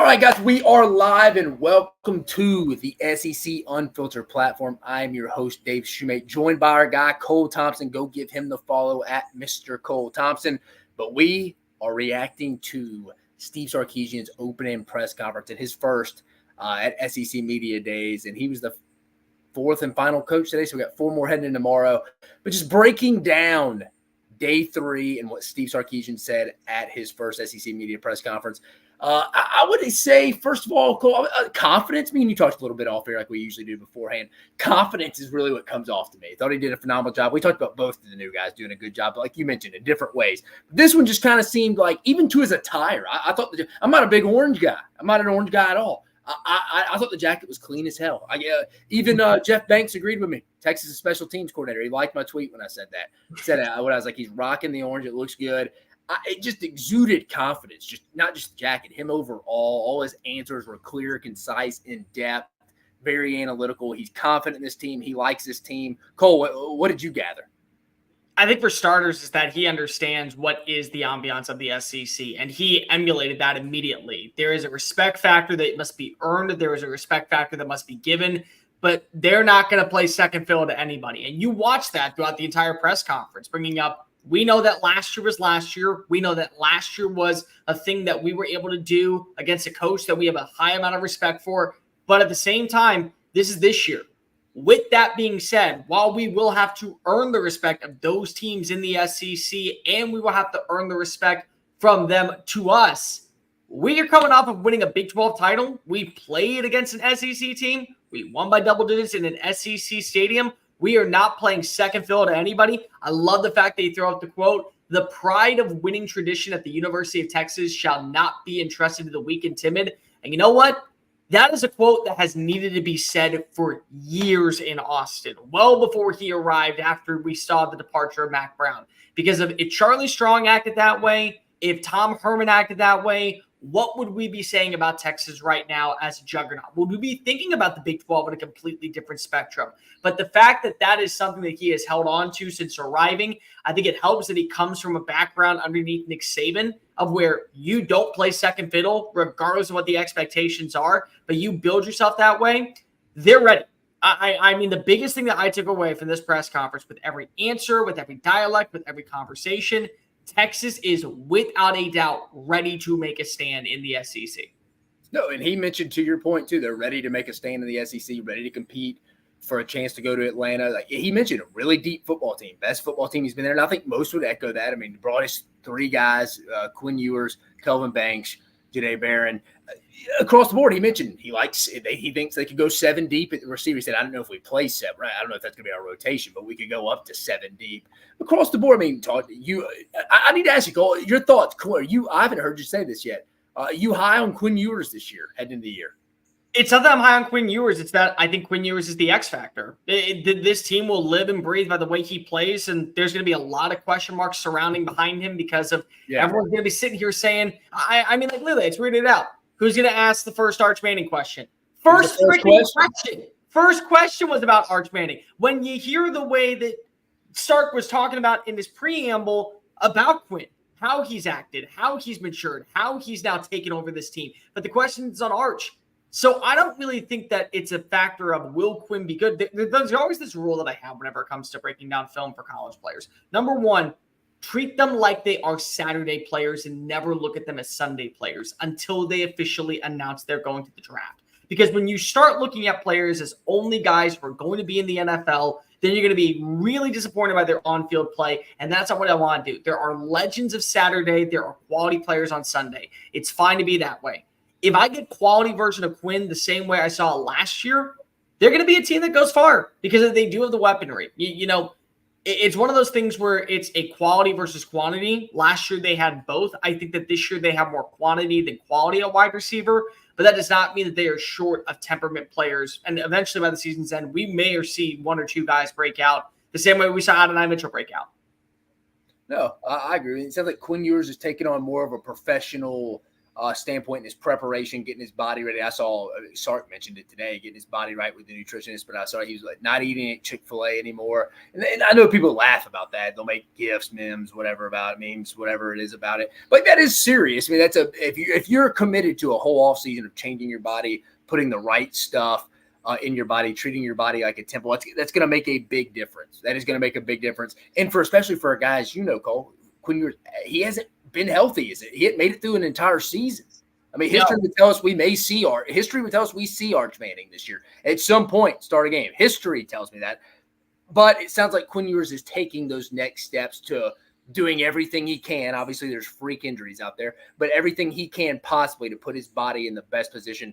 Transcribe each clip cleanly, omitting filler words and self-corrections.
right, guys, we are live and welcome to the SEC Unfiltered platform. I'm your host, Dave Shumate, joined by our guy, Cole Thompson. Go give him the follow at Mr. Cole Thompson. But we are reacting to Steve Sarkisian's opening press conference at his first at SEC Media Days. And he was the fourth and final coach today, so we got four more heading in tomorrow. But just breaking down day three and what Steve Sarkisian said at his first SEC Media press conference. I would say, first of all, Cole, confidence. Me and you talked a little bit off here like we usually do beforehand. Confidence is really what comes off to me. I thought he did a phenomenal job. We talked about both of the new guys doing a good job, but like you mentioned, in different ways. But this one just kind of seemed like, even to his attire, I thought I'm not a big orange guy. I'm not an orange guy at all. I thought the jacket was clean as hell. Even Jeff Banks agreed with me. Texas' special teams coordinator. He liked my tweet when I said that. He said when I was like, he's rocking the orange. It looks good. It just exuded confidence, just not just the jacket, him overall. All his answers were clear, concise, in depth, very analytical. He's confident in this team. He likes this team. Cole, what did you gather? I think for starters is that he understands what is the ambiance of the SEC, and he emulated that immediately. There is a respect factor that must be earned. There is a respect factor that must be given, but they're not going to play second fiddle to anybody. And you watch that throughout the entire press conference, bringing up, we know that last year was last year. We know that last year was a thing that we were able to do against a coach that we have a high amount of respect for. But at the same time, this is this year. With that being said, while we will have to earn the respect of those teams in the SEC and we will have to earn the respect from them to us, we are coming off of winning a Big 12 title. We played against an SEC team. We won by double digits in an SEC stadium. We are not playing second fiddle to anybody. I love the fact that you throw out the quote, "The pride of winning tradition at the University of Texas shall not be entrusted to the weak and timid." And you know what? That is a quote that has needed to be said for years in Austin, well before he arrived after we saw the departure of Mac Brown. Because if Charlie Strong acted that way, if Tom Herman acted that way, what would we be saying about Texas right now as a juggernaut? Would we be thinking about the Big 12 in a completely different spectrum? But the fact that that is something that he has held on to since arriving, I think it helps that he comes from a background underneath Nick Saban of where you don't play second fiddle regardless of what the expectations are, but you build yourself that way. They're ready. I mean, the biggest thing that I took away from this press conference with every answer, with every dialect, with every conversation, Texas is without a doubt ready to make a stand in the SEC. No, and he mentioned, to your point, too, they're ready to make a stand in the SEC, ready to compete for a chance to go to Atlanta. Like he mentioned, a really deep football team, best football team he's been there. And I think most would echo that. I mean, the broadest three guys, Quinn Ewers, Kelvin Banks, Janae Barron. Across the board, he mentioned he thinks they could go seven deep at the receiver. He said, I don't know if we play seven, right? I don't know if that's going to be our rotation, but we could go up to seven deep. Across the board, I mean, I need to ask you, Cole, your thoughts. I haven't heard you say this yet. You high on Quinn Ewers this year, heading into the year? It's not that I'm high on Quinn Ewers. It's that I think Quinn Ewers is the X factor. This team will live and breathe by the way he plays, and there's going to be a lot of question marks surrounding behind him because of everyone's going to be sitting here saying, I mean, like, Lily, let's read it out. Who's going to ask the first Arch Manning question? First question was about Arch Manning. When you hear the way that Sark was talking about in his preamble about Quinn, how he's acted, how he's matured, how he's now taken over this team. But the question is on Arch. So I don't really think that it's a factor of will Quinn be good. There's always this rule that I have whenever it comes to breaking down film for college players. Number one, treat them like they are Saturday players and never look at them as Sunday players until they officially announce they're going to the draft. Because when you start looking at players as only guys who are going to be in the NFL, then you're going to be really disappointed by their on-field play, and that's not what I want to do. There are legends of Saturday. There are quality players on Sunday. It's fine to be that way. If I get quality version of Quinn the same way I saw last year, they're going to be a team that goes far because they do have the weaponry. You know, it's one of those things where it's a quality versus quantity. Last year they had both. I think that this year they have more quantity than quality at wide receiver, but that does not mean that they are short of temperament players. And eventually by the season's end, we may or see one or two guys break out the same way we saw Adonai Mitchell break out. No, I agree. It sounds like Quinn Ewers is taking on more of a professional standpoint in his preparation, getting his body ready. I saw Sark mentioned it today, getting his body right with the nutritionist, but I saw he was like not eating Chick-fil-A anymore. And I know people laugh about that. They'll make GIFs, memes, whatever about it, memes, whatever it is about it. But that is serious. I mean, if you're committed to a whole off season of changing your body, putting the right stuff in your body, treating your body like a temple, that's going to make a big difference. That is going to make a big difference. And especially for a guy, as you know, Cole, he hasn't been healthy, is it? He hadn't made it through an entire season. I mean, history would tell us we see Arch Manning this year at some point. Start a game. History tells me that, but it sounds like Quinn Ewers is taking those next steps to doing everything he can. Obviously, there's freak injuries out there, but everything he can possibly to put his body in the best position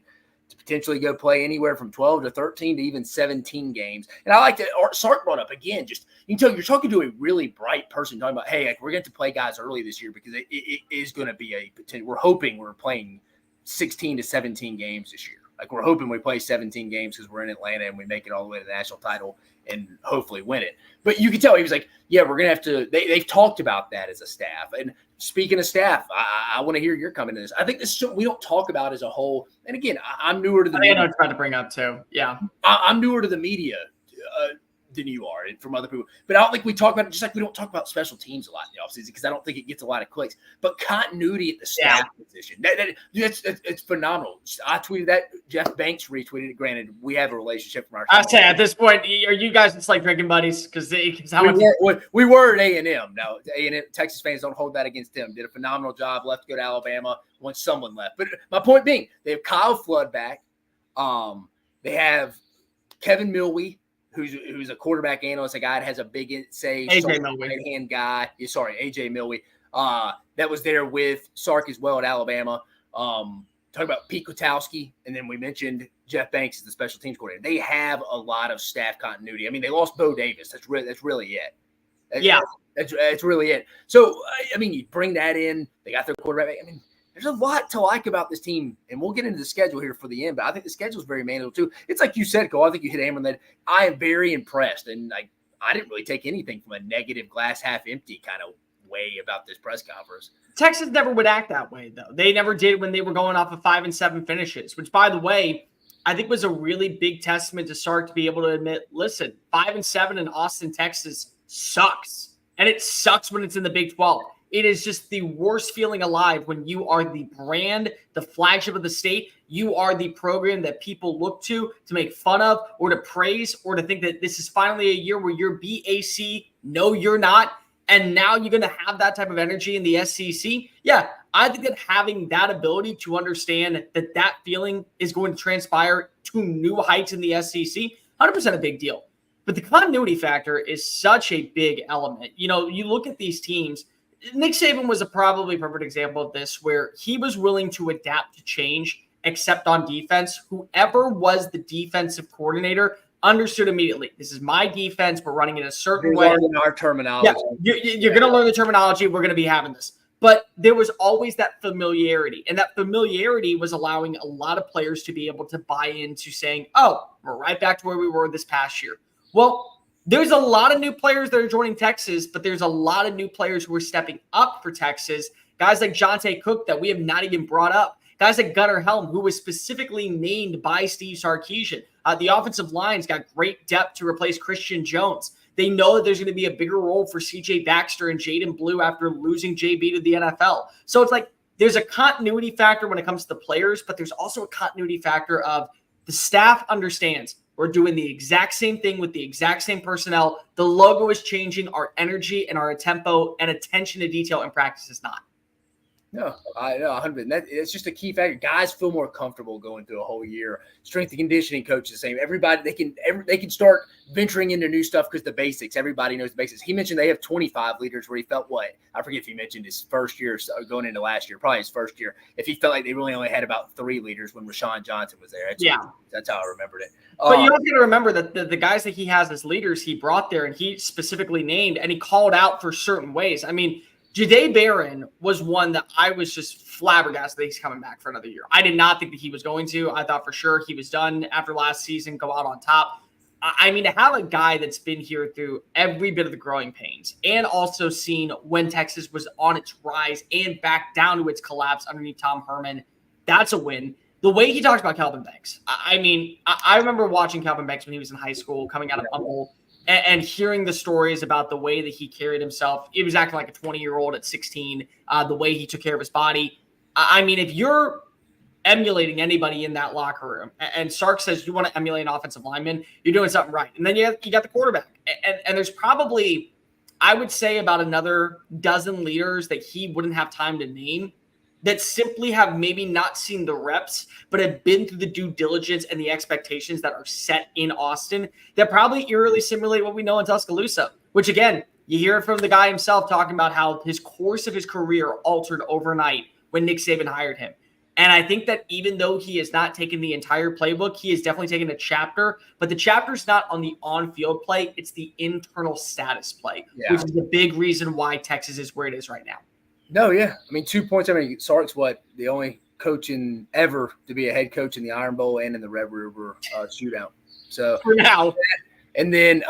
to potentially go play anywhere from 12 to 13 to even 17 games. And I like that Sark brought up again, just you can tell you're talking to a really bright person talking about, hey, we're going to play guys early this year because it is going to be a potential. We're hoping we're playing 16 to 17 games this year. Like we're hoping we play 17 games because we're in Atlanta and we make it all the way to the national title and hopefully win it. But you can tell he was like, yeah, we're going to have to – they've talked about that as a staff. And speaking of staff, I want to hear your comment on this. I think this is we don't talk about as a whole. And again, I'm newer to the media. I know it's about to bring up too. Yeah. I'm newer to the media than you are and from other people. But I don't think we talk about it, just like we don't talk about special teams a lot in the offseason because I don't think it gets a lot of clicks. But continuity at the staff position, it's phenomenal. I tweeted that. Jeff Banks retweeted it. Granted, we have a relationship from our I say at this point, are you guys just like drinking buddies? Because we were at A&M. Now, A&M Texas fans don't hold that against them. Did a phenomenal job. Left to go to Alabama once someone left. But my point being, they have Kyle Flood back. They have Kevin Milwee, who's a quarterback analyst, a guy that has a big say, right-hand guy. AJ Milwee. That was there with Sark as well at Alabama. Talking about Pete Kwiatkowski, and then we mentioned Jeff Banks as the special teams coordinator. They have a lot of staff continuity. I mean, they lost Bo Davis. That's really it. That's really it. So, I mean, you bring that in. They got their quarterback. I mean, there's a lot to like about this team, and we'll get into the schedule here for the end, but I think the schedule is very manageable too. It's like you said, Cole, I think you hit a hammer on that. I am very impressed, and I didn't really take anything from a negative glass half empty kind of way about this press conference. Texas never would act that way, though. They never did when they were going off of 5-7 finishes, which, by the way, I think was a really big testament to Sark to be able to admit, listen, 5-7 in Austin, Texas sucks, and it sucks when it's in the Big 12. It is just the worst feeling alive when you are the brand, the flagship of the state. You are the program that people look to make fun of or to praise or to think that this is finally a year where you're BAC. No, you're not. And now you're going to have that type of energy in the SEC. Yeah, I think that having that ability to understand that feeling is going to transpire to new heights in the SEC, 100% a big deal. But the continuity factor is such a big element. You know, you look at these teams. Nick Saban was a probably perfect example of this, where he was willing to adapt to change, except on defense. Whoever was the defensive coordinator understood immediately. This is my defense. We're running it a certain way. Learning our terminology. Yeah, you're going to learn the terminology. We're going to be having this. But there was always that familiarity, and that familiarity was allowing a lot of players to be able to buy into saying, oh, we're right back to where we were this past year. Well, there's a lot of new players that are joining Texas, but there's a lot of new players who are stepping up for Texas. Guys like Jonte Cook that we have not even brought up. Guys like Gunnar Helm, who was specifically named by Steve Sarkisian. The offensive line's got great depth to replace Christian Jones. They know that there's going to be a bigger role for C.J. Baxter and Jaden Blue after losing JB to the NFL. So it's like there's a continuity factor when it comes to the players, but there's also a continuity factor of the staff understands. We're doing the exact same thing with the exact same personnel. The logo is changing. Our energy and our tempo and attention to detail in practice is not. No, I know 100%. It's just a key factor. Guys feel more comfortable going through a whole year. Strength and conditioning coach is the same. Everybody they can start venturing into new stuff because the basics. Everybody knows the basics. He mentioned they have 25 leaders where he felt I forget if he mentioned his first year going into last year, probably his first year. If he felt like they really only had about 3 leaders when Rashawn Johnson was there. That's how I remembered it. But you have to remember that the guys that he has as leaders, he brought there and he specifically named and he called out for certain ways. I mean, Jahdae Barron was one that I was just flabbergasted that he's coming back for another year. I did not think that he was going to. I thought for sure he was done after last season, go out on top. I mean, to have a guy that's been here through every bit of the growing pains and also seen when Texas was on its rise and back down to its collapse underneath Tom Herman, that's a win. The way he talks about Calvin Banks, I mean, I remember watching Calvin Banks when he was in high school, coming out of Humboldt, and hearing the stories about the way that he carried himself. He was acting like a 20-year-old at 16, the way he took care of his body. I mean, if you're emulating anybody in that locker room, and Sark says you want to emulate an offensive lineman, you're doing something right. And then you got the quarterback. And there's probably, I would say, about another dozen leaders that he wouldn't have time to name that simply have maybe not seen the reps, but have been through the due diligence and the expectations that are set in Austin that probably eerily simulate what we know in Tuscaloosa, which, again, you hear it from the guy himself talking about how his course of his career altered overnight when Nick Saban hired him. And I think that even though he has not taken the entire playbook, he has definitely taken a chapter, but the chapter's not on the on-field play. It's the internal status play, which is the big reason why Texas is where it is right now. No, yeah. I mean, 2 points. I mean, Sark's the only coach ever to be a head coach in the Iron Bowl and in the Red River shootout. So for now. And then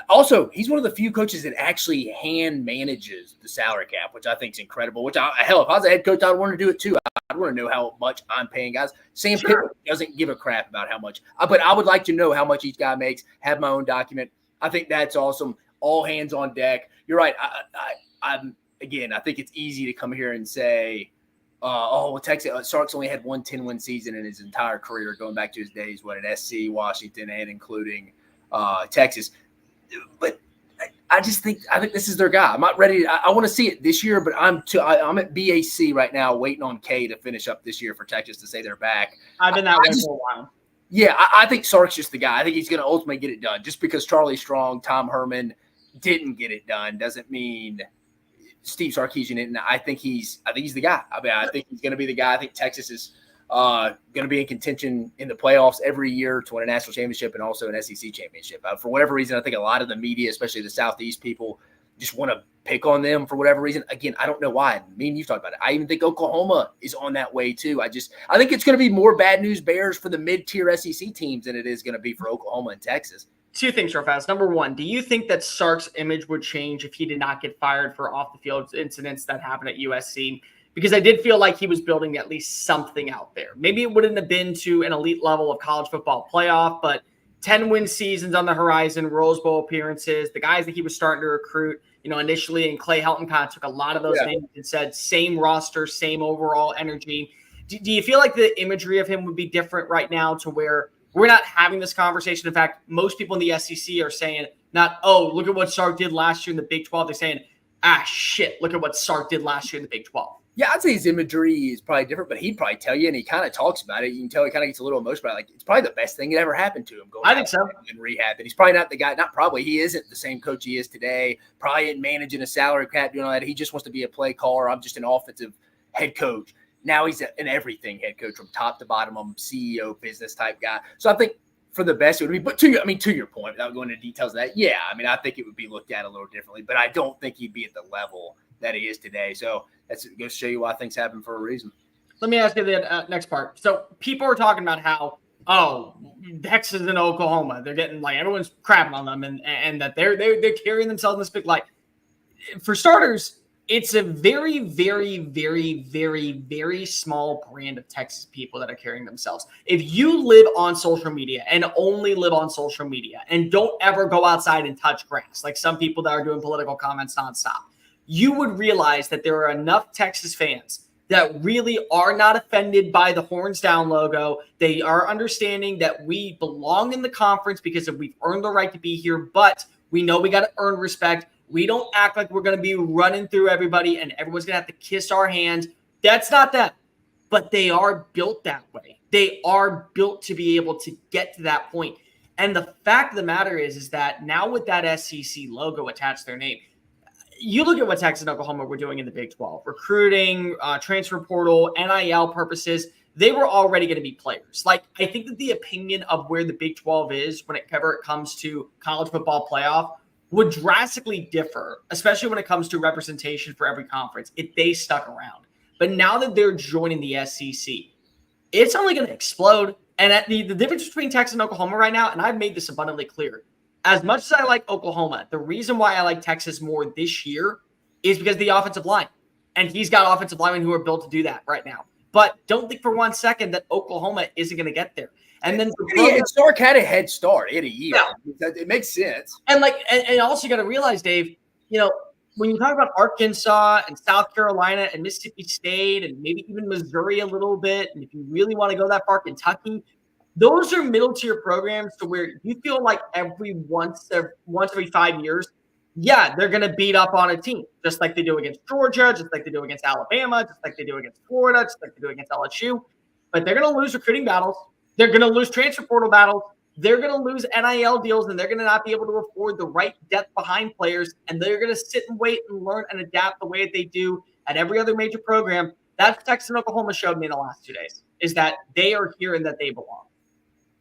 also, he's one of the few coaches that actually hand manages the salary cap, which I think is incredible. Which, hell, if I was a head coach, I'd want to do it too. I'd want to know how much I'm paying guys. Sam Pittman doesn't give a crap about how much, but I would like to know how much each guy makes, have my own document. I think that's awesome. All hands on deck. You're right. Again, I think it's easy to come here and say, Texas, Sark's only had one 10-win season in his entire career, going back to his days, at SC, Washington, and including Texas. But I think this is their guy. I'm not ready. I want to see it this year, but I'm at BAC right now, waiting on K to finish up this year for Texas to say they're back. I've been that way for a while. Yeah, I think Sark's just the guy. I think he's going to ultimately get it done. Just because Charlie Strong, Tom Herman didn't get it done doesn't mean Steve Sarkisian didn't. I think he's the guy. I mean, I think he's going to be the guy. I think Texas is going to be in contention in the playoffs every year to win a national championship and also an SEC championship. For whatever reason, I think a lot of the media, especially the Southeast people, just want to pick on them for whatever reason. Again, I don't know why. Me and you've talked about it. I even think Oklahoma is on that way too. I think it's going to be more bad news bears for the mid-tier SEC teams than it is going to be for Oklahoma and Texas. Two things real fast. Number one, do you think that Sark's image would change if he did not get fired for off-the-field incidents that happened at USC? Because I did feel like he was building at least something out there. Maybe it wouldn't have been to an elite level of college football playoff, but 10-win seasons on the horizon, Rose Bowl appearances, the guys that he was starting to recruit, initially, and Clay Helton kind of took a lot of those names and said same roster, same overall energy. Do you feel like the imagery of him would be different right now to where we're not having this conversation? In fact, most people in the SEC are saying look at what Sark did last year in the Big 12. They're saying, shit, look at what Sark did last year in the Big 12. Yeah, I'd say his imagery is probably different, but he'd probably tell you, and he kind of talks about it. You can tell he kind of gets a little emotional about it. It's probably the best thing that ever happened to him going I think so. in rehab. And he's probably not the guy, he isn't the same coach he is today, probably ain't managing a salary cap, doing all that. He just wants to be a play caller. I'm just an offensive head coach. Now he's an everything head coach from top to bottom, CEO, business type guy. So I think for the best it would be, but to your point, without going into details of that, I think it would be looked at a little differently, but I don't think he'd be at the level that he is today. So that's going to show you why things happen for a reason. Let me ask you the next part. So people are talking about how, Texas and Oklahoma, they're getting everyone's crapping on them and that they're carrying themselves in this big light. For starters, it's a very, very, very, very, very small brand of Texas people that are carrying themselves. If you live on social media and only live on social media and don't ever go outside and touch grass, like some people that are doing political comments nonstop, you would realize that there are enough Texas fans that really are not offended by the horns down logo. They are understanding that we belong in the conference because we've earned the right to be here, but we know we got to earn respect. We don't act like we're going to be running through everybody and everyone's going to have to kiss our hands. That's not them, but they are built that way. They are built to be able to get to that point. And the fact of the matter is that now with that SEC logo attached to their name, you look at what Texas and Oklahoma were doing in the Big 12, recruiting, transfer portal, NIL purposes, they were already going to be players. I think that the opinion of where the Big 12 is whenever it comes to college football playoff would drastically differ, especially when it comes to representation for every conference, if they stuck around. But now that they're joining the SEC, it's only going to explode. And at the difference between Texas and Oklahoma right now, and I've made this abundantly clear, as much as I like Oklahoma, the reason why I like Texas more this year is because of the offensive line. And he's got offensive linemen who are built to do that right now. But don't think for 1 second that Oklahoma isn't going to get there. And then Sark had a head start in a year. Yeah. It makes sense. And also you got to realize, Dave, when you talk about Arkansas and South Carolina and Mississippi State and maybe even Missouri a little bit, and if you really want to go that far, Kentucky, those are middle tier programs to where you feel like once every 5 years, yeah, they're going to beat up on a team, just like they do against Georgia, just like they do against Alabama, just like they do against Florida, just like they do against LSU. But they're going to lose recruiting battles. They're going to lose transfer portal battles. They're going to lose NIL deals, and they're going to not be able to afford the right depth behind players, and they're going to sit and wait and learn and adapt the way that they do at every other major program. That's what Texas and Oklahoma showed me in the last 2 days, is that they are here and that they belong.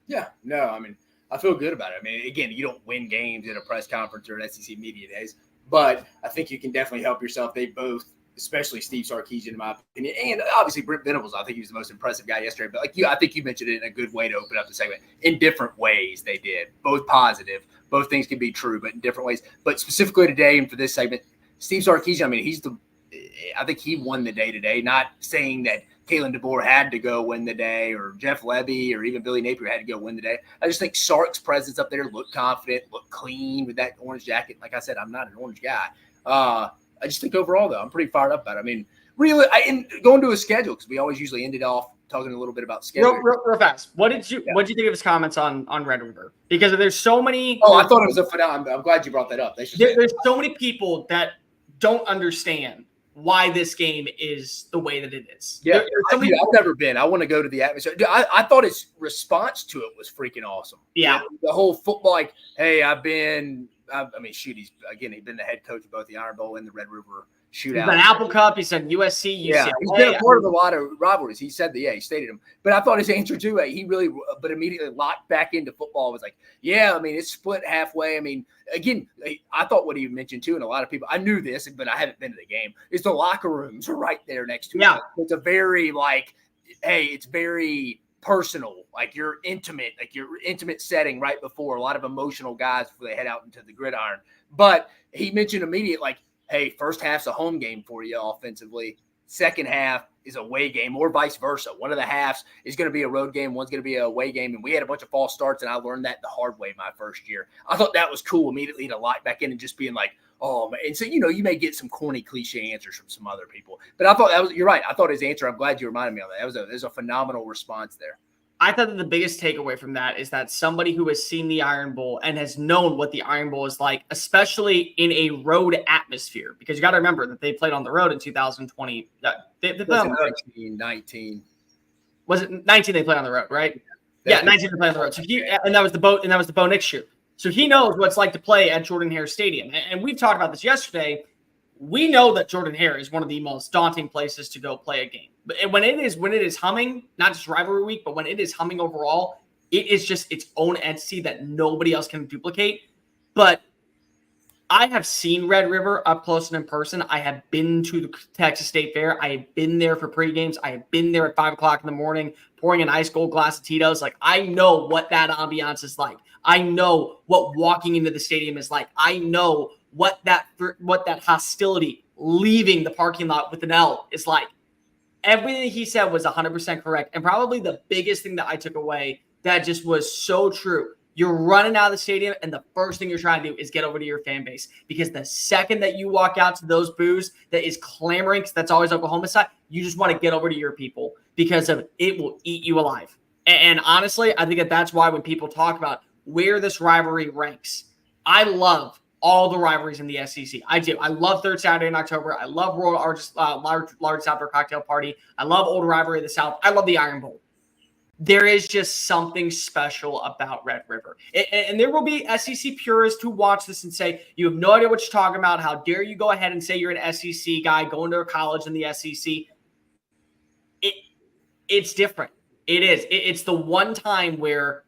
Yeah, no, I mean, I feel good about it. I mean, again, you don't win games at a press conference or at SEC Media Days, but I think you can definitely help yourself. They both, especially Steve Sarkisian, in my opinion, and obviously Brent Venables, I think he was the most impressive guy yesterday. But I think you mentioned it in a good way to open up the segment. In different ways, they did. Both positive. Both things can be true, but in different ways. But specifically today and for this segment, Steve Sarkisian, I mean, I think he won the day today. Not saying that Kalen DeBoer had to go win the day, or Jeff Lebby, or even Billy Napier had to go win the day. I just think Sark's presence up there looked confident, looked clean with that orange jacket. Like I said, I'm not an orange guy. I just think overall, though, I'm pretty fired up about it. I mean, really, going to his schedule, because we always usually end it off talking a little bit about schedule. Real fast. What did you think of his comments on Red River? Because there's so many. Oh, I thought it was a phenomenon. I'm glad you brought that up. There's so many people that don't understand why this game is the way that it is. Yeah, I've never been. I want to go to the atmosphere. I thought his response to it was freaking awesome. Yeah. The whole football, like, hey, I mean, shoot, he's been the head coach of both the Iron Bowl and the Red River Shootout. He's been Apple Cup. He's done USC, UCLA. Yeah, he's been a part of a lot of rivalries. He said that, he stated them. But I thought his answer too, he really, but immediately locked back into football, was like, yeah, I mean, it's split halfway. I mean, again, I thought what he mentioned too, and a lot of people, I knew this, but I haven't been to the game, is the locker rooms are right there next to it. It's a very, it's very personal, your intimate setting right before, a lot of emotional guys before they head out into the gridiron. But he mentioned immediately, hey, first half's a home game for you offensively. Second half is a away game, or vice versa. One of the halves is going to be a road game. One's going to be an away game. And we had a bunch of false starts, and I learned that the hard way my first year. I thought that was cool immediately to lock back in and just being like, oh, man. And so, you may get some corny cliche answers from some other people. But I thought you're right. I thought his answer, I'm glad you reminded me of that. That was a phenomenal response there. I thought that the biggest takeaway from that is that somebody who has seen the Iron Bowl and has known what the Iron Bowl is like, especially in a road atmosphere, because you got to remember that they played on the road in 2020. They played on the road. 19. Was it 19 they played on the road, right? Yeah, 19 they played on the road. So that was the Bo Nix year. So he knows what it's like to play at Jordan-Hare Stadium. And we've talked about this yesterday. We know that Jordan-Hare is one of the most daunting places to go play a game. But when it is humming, not just rivalry week, but when it is humming overall, it is just its own entity that nobody else can duplicate. But I have seen Red River up close and in person. I have been to the Texas State Fair. I have been there for pre-games. I have been there at 5 o'clock in the morning, pouring an ice cold glass of Tito's. I know what that ambiance is like. I know what walking into the stadium is like. I know what that hostility leaving the parking lot with an L is like. Everything he said was 100% correct. And probably the biggest thing that I took away that just was so true. You're running out of the stadium, and the first thing you're trying to do is get over to your fan base. Because the second that you walk out to those boos that is clamoring, because that's always Oklahoma side, you just want to get over to your people because of it will eat you alive. And honestly, I think that's why when people talk about where this rivalry ranks, I love all the rivalries in the SEC. I do. I love Third Saturday in October. I love large outdoor cocktail party. I love Old Rivalry of the South. I love the Iron Bowl. There is just something special about Red River. And there will be SEC purists who watch this and say, you have no idea what you're talking about. How dare you go ahead and say you're an SEC guy going to a college in the SEC? It's different. It is. It's the one time where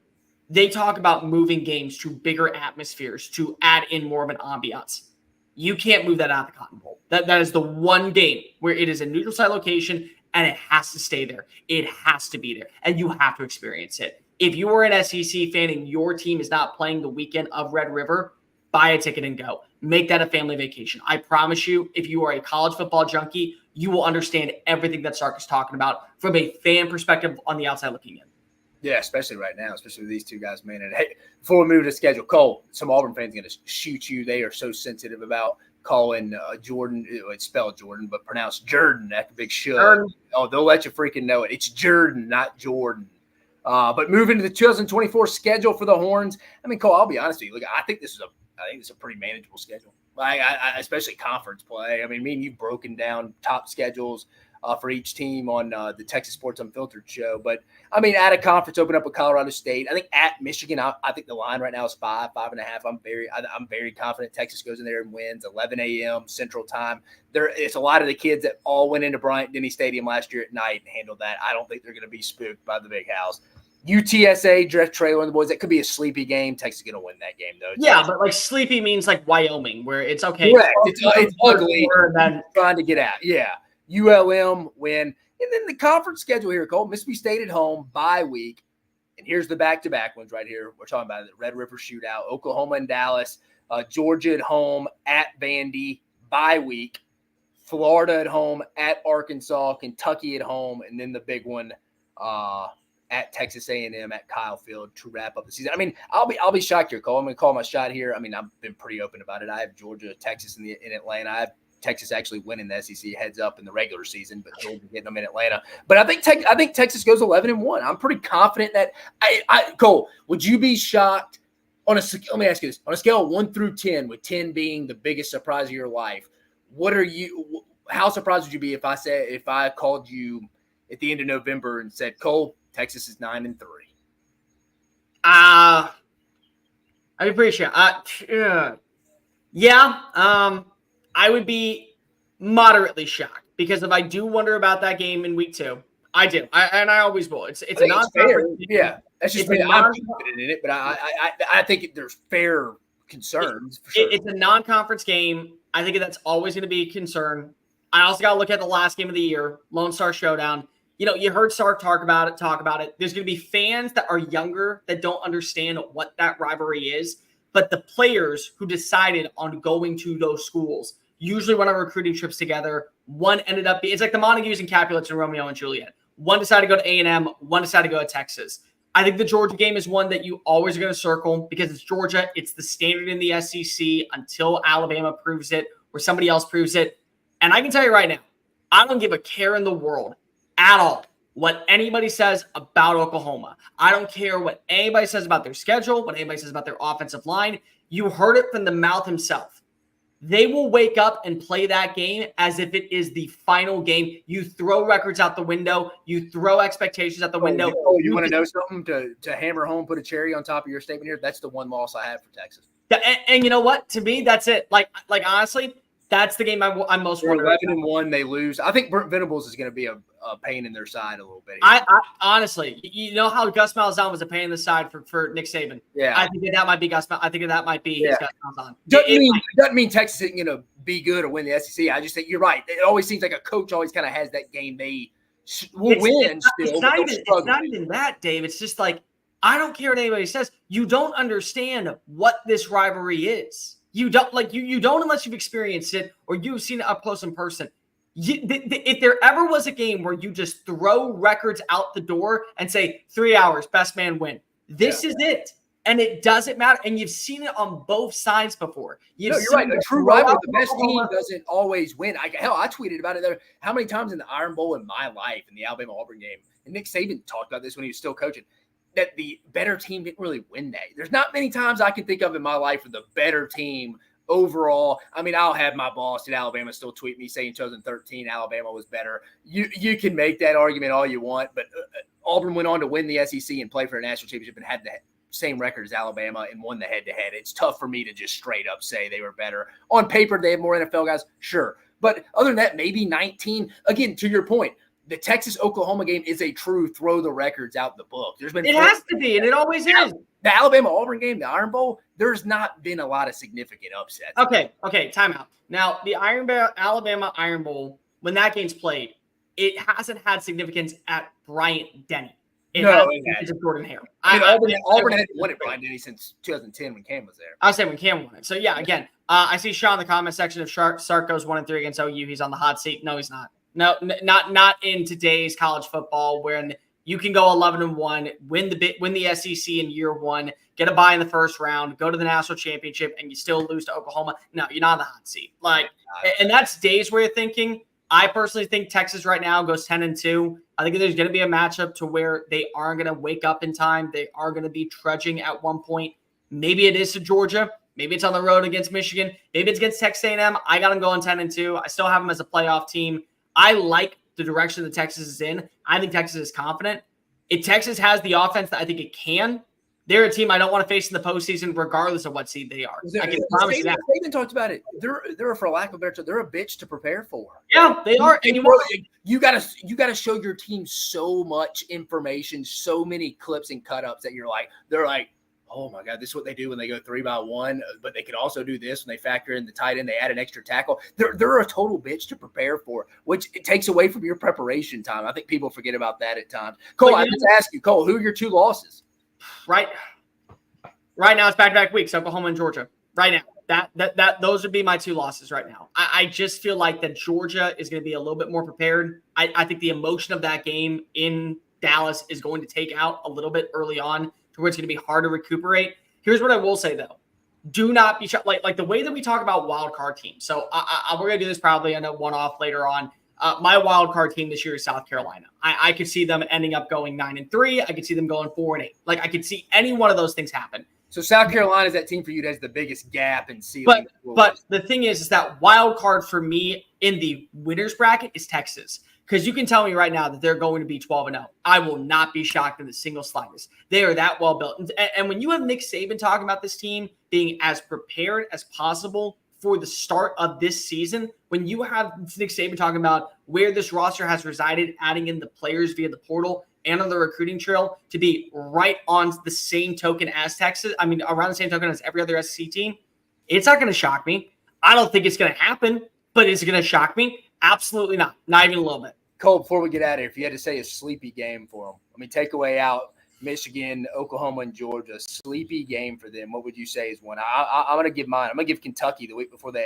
they talk about moving games to bigger atmospheres to add in more of an ambiance. You can't move that out of the Cotton Bowl. That is the one game where it is a neutral site location and it has to stay there. It has to be there. And you have to experience it. If you are an SEC fan and your team is not playing the weekend of Red River, buy a ticket and go. Make that a family vacation. I promise you, if you are a college football junkie, you will understand everything that Sark is talking about from a fan perspective on the outside looking in. Yeah, especially right now, especially with these two guys, man. And hey, before we move to the schedule, Cole, some Auburn fans are going to shoot you. They are so sensitive about calling Jordan. It's spelled Jordan, but pronounced Jordan. That's a big should. Oh, they'll let you freaking know it. It's Jordan, not Jordan. But moving to the 2024 schedule for the Horns, I mean, Cole, I'll be honest with you. Look, I think this is a pretty manageable schedule. I especially conference play. I mean, me and you've broken down top schedules for each team on the Texas Sports Unfiltered show. But I mean, at a conference, open up with Colorado State. I think at Michigan, I think the line right now is 5.5. I'm very confident Texas goes in there and wins. 11 a.m. Central Time. It's a lot of the kids that all went into Bryant-Denny Stadium last year at night and handled that. I don't think they're going to be spooked by the big house. UTSA, Jeff Traylor and the boys, that could be a sleepy game. Texas is going to win that game, though. Yeah, but like sleepy means like Wyoming, where it's okay. Correct. It's ugly. Then trying to get out. Yeah. ULM win. And then the conference schedule here, Cole. Mississippi State at home, bye week. And here's the back-to-back ones right here. We're talking about the Red River Shootout, Oklahoma and Dallas, Georgia at home, at Vandy, bye week, Florida at home, at Arkansas, Kentucky at home, and then the big one at Texas A&M at Kyle Field to wrap up the season. I mean, I'll be shocked here, Cole. I'm going to call my shot here. I mean, I've been pretty open about it. I have Georgia, Texas in Atlanta. I have Texas actually winning the SEC heads up in the regular season, but Georgia getting them in Atlanta. But I think Texas goes 11-1. I'm pretty confident that Cole, would you be shocked let me ask you this, on a scale of 1 through 10, with 10 being the biggest surprise of your life, how surprised would you be if I called you at the end of November and said, Cole, Texas is 9-3? I'd be pretty sure. I would be moderately shocked, because if I do wonder about that game in week 2, I do. I always will. It's a non-conference. Yeah, that's just me. I'm confident in it, but I think there's fair concerns. For sure. It's a non-conference game. I think that's always going to be a concern. I also got to look at the last game of the year, Lone Star Showdown. You heard Sark talk about it. There's going to be fans that are younger that don't understand what that rivalry is, but the players who decided on going to those schools usually went on recruiting trips together. One ended up it's like the Montagues and Capulets and Romeo and Juliet. One decided to go to A&M, one decided to go to Texas. I think the Georgia game is one that you always are going to circle, because it's Georgia. It's the standard in the SEC until Alabama proves it or somebody else proves it. And I can tell you right now, I don't give a care in the world at all what anybody says about Oklahoma. I don't care what anybody says about their schedule, what anybody says about their offensive line. You heard it from the mouth himself. They will wake up and play that game as if it is the final game. You throw records out the window. You throw expectations out the window. You want to know something to hammer home, put a cherry on top of your statement here? That's the one loss I have for Texas. And you know what? To me, that's it. Like honestly, that's the game I'm most worried about. 11-1, they lose. I think Brent Venables is going to be a pain in their side a little bit. I honestly, you know how Gus Malzahn was a pain in the side for Nick Saban. Yeah, I think that might be Gus. I think that might be his Gus Malzahn. Doesn't mean Texas isn't going to be good or win the SEC. I just think you're right. It always seems like a coach always kind of has that game they will win. It's not even that, Dave. It's just like, I don't care what anybody says. You don't understand what this rivalry is. You don't unless you've experienced it or you've seen it up close in person. If there ever was a game where you just throw records out the door and say 3 hours, best man win, this is it. And it doesn't matter. And you've seen it on both sides before. You're right. A true rival, the best team doesn't always win. I tweeted about it there. How many times in the Iron Bowl in my life, in the Alabama-Auburn game, and Nick Saban talked about this when he was still coaching, that the better team didn't really win that. There's not many times I can think of in my life where the better team overall. I mean, I'll have my boss at Alabama still tweet me saying 2013 Alabama was better. You can make that argument all you want, but Auburn went on to win the SEC and play for a national championship and had the same record as Alabama and won the head-to-head. It's tough for me to just straight up say they were better. On paper, they have more NFL guys, sure. But other than that, maybe 19. Again, to your point, the Texas-Oklahoma game is a true throw the records out the book. It has to be, and it always is. The Alabama-Auburn game, the Iron Bowl, there's not been a lot of significant upsets. Okay, timeout. Now, the Alabama Iron Bowl, when that game's played, it hasn't had significance at Bryant-Denny. It has the defense of Jordan Hare. I mean, Auburn hadn't won it, Brian Denny, since 2010 when Cam was there. I was saying when Cam won it. So, yeah, again, I see Sean in the comment section of Sark goes 1-3 against OU. He's on the hot seat. No, he's not. No, not in today's college football when you can go 11-1, win the SEC in year one, get a bye in the first round, go to the national championship, and you still lose to Oklahoma. No, you're not on the hot seat. And that's Dave's way of thinking. I personally think Texas right now goes 10-2. I think there's going to be a matchup to where they aren't going to wake up in time. They are going to be trudging at one point. Maybe it is to Georgia. Maybe it's on the road against Michigan. Maybe it's against Texas A&M. I got them going 10-2. I still have them as a playoff team. I like the direction that Texas is in. I think Texas is confident. If Texas has the offense that I think it can, they're a team I don't want to face in the postseason, regardless of what seed they are. I can promise you that. Saban talked about it. They're for lack of a better term, they're a bitch to prepare for. Yeah, they are. And you gotta show your team so much information, so many clips and cut ups that they're like, oh my God, this is what they do when they go 3-by-1, but they can also do this when they factor in the tight end, they add an extra tackle. They're a total bitch to prepare for, which it takes away from your preparation time. I think people forget about that at times. Cole, I just ask you, Cole, who are your 2 losses? Right now it's back-to-back weeks, Oklahoma and Georgia. Right now, those would be my 2 losses right now. I just feel like that Georgia is going to be a little bit more prepared. I think the emotion of that game in Dallas is going to take out a little bit early on, to where it's going to be hard to recuperate. Here's what I will say though: do not be shocked. Like the way that we talk about wild card teams. So we're going to do this probably on a one-off later on. My wild card team this year is South Carolina. I could see them ending up going 9-3. I could see them going 4-8. I could see any one of those things happen. So South Carolina is that team for you that has the biggest gap in ceiling. But the thing is that wild card for me in the winners bracket is Texas. Because you can tell me right now that they're going to be 12-0. I will not be shocked in the single slightest. They are that well built. And when you have Nick Saban talking about this team being as prepared as possible for the start of this season, when you have Nick Saban talking about where this roster has resided, adding in the players via the portal and on the recruiting trail to be right on the same token as Texas, around the same token as every other SEC team, it's not going to shock me. I don't think it's going to happen, but is it going to shock me? Absolutely not. Not even a little bit. Cole, before we get out of here, if you had to say a sleepy game for them, take away out Michigan, Oklahoma, and Georgia, sleepy game for them, what would you say is one? I'm going to give mine. I'm going to give Kentucky the week before the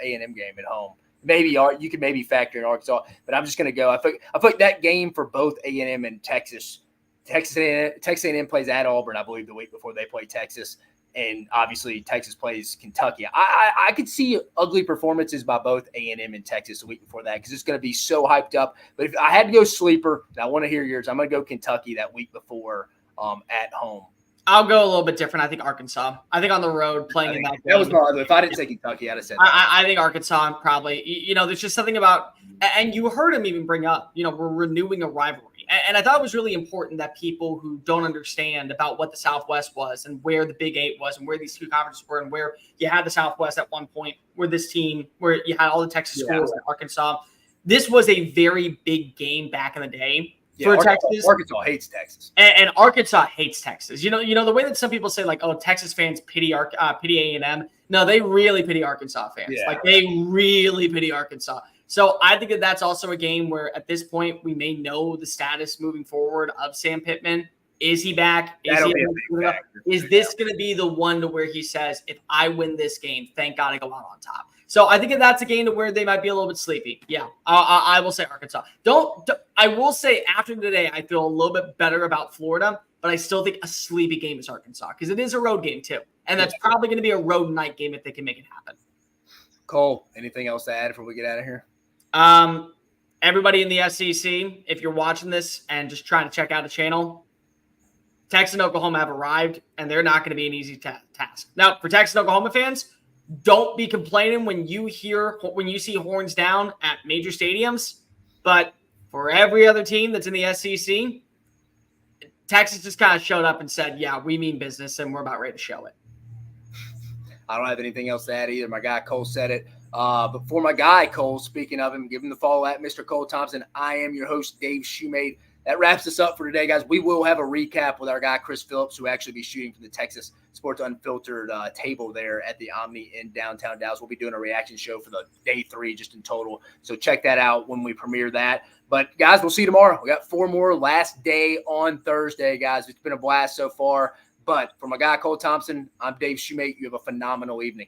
A&M game at home. Maybe you could maybe factor in Arkansas, but I'm just going to go. I feel like that game for both A&M and Texas A&M plays at Auburn, I believe, the week before they play Texas. And obviously Texas plays Kentucky. I could see ugly performances by both A&M and Texas the week before that because it's going to be so hyped up. But if I had to go sleeper, and I want to hear yours, I'm going to go Kentucky that week before at home. I'll go a little bit different. I think Arkansas. I think on the road playing in that game. That was my other. If I didn't say Kentucky, I'd have said that. I think Arkansas probably. There's just something about – and you heard him even bring up, we're renewing a rivalry. And I thought it was really important that people who don't understand about what the Southwest was and where the Big 8 was and where these 2 conferences were and where you had the Southwest at one point, where this team, where you had all the Texas schools in Arkansas. This was a very big game back in the day for Texas. Arkansas hates Texas. And Arkansas hates Texas. You know the way that some people say, like, oh, Texas fans pity A&M. No, they really pity Arkansas fans. Yeah. They really pity Arkansas. So I think that that's also a game where at this point we may know the status moving forward of Sam Pittman. Is he back? Is this going to be the one to where he says, if I win this game, thank God I go out on top? So I think that that's a game to where they might be a little bit sleepy. Yeah, I will say Arkansas. I will say after today, I feel a little bit better about Florida, but I still think a sleepy game is Arkansas because it is a road game too. And that's probably going to be a road night game if they can make it happen. Cole, anything else to add before we get out of here? Everybody in the SEC, if you're watching this and just trying to check out the channel, Texas and Oklahoma have arrived, and they're not going to be an easy task. Now, for Texas and Oklahoma fans, don't be complaining when you see horns down at major stadiums. But for every other team that's in the SEC, Texas just kind of showed up and said, yeah, we mean business, and we're about ready to show it. I don't have anything else to add either. My guy Cole said it. But for my guy Cole, speaking of him, give him the follow at Mr. Cole Thompson. I am your host, Dave Shumate. that wraps us up for today, guys. We will have a recap with our guy, Chris Phillips, who will actually be shooting for the Texas Sports Unfiltered table there at the Omni in downtown Dallas. We'll be doing a reaction show for the day 3 just in total. So check that out when we premiere that. But, guys, we'll see you tomorrow. We got 4 more last day on Thursday, guys. It's been a blast so far. But for my guy, Cole Thompson, I'm Dave Shumate. You have a phenomenal evening.